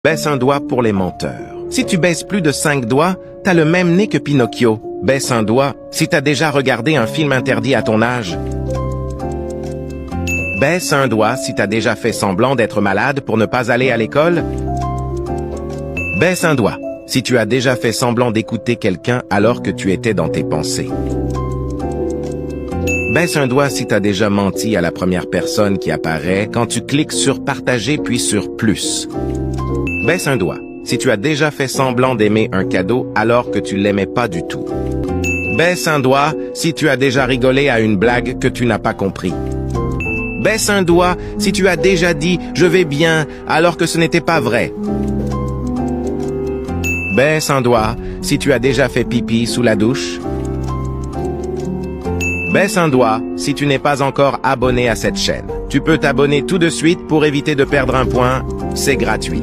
Baisse un doigt pour les menteurs. Si tu baisses plus de 5 doigts, t'as le même nez que Pinocchio. Baisse un doigt si t'as déjà regardé un film interdit à ton âge. Baisse un doigt si t'as déjà fait semblant d'être malade pour ne pas aller à l'école. Baisse un doigt si tu as déjà fait semblant d'écouter quelqu'un alors que tu étais dans tes pensées. Baisse un doigt si t'as déjà menti à la première personne qui apparaît quand tu cliques sur partager puis sur plus. Baisse un doigt si tu as déjà fait semblant d'aimer un cadeau alors que tu l'aimais pas du tout. Baisse un doigt si tu as déjà rigolé à une blague que tu n'as pas compris. Baisse un doigt si tu as déjà dit « je vais bien » alors que ce n'était pas vrai. Baisse un doigt si tu as déjà fait pipi sous la douche. Baisse un doigt si tu n'es pas encore abonné à cette chaîne. Tu peux t'abonner tout de suite pour éviter de perdre un point, c'est gratuit.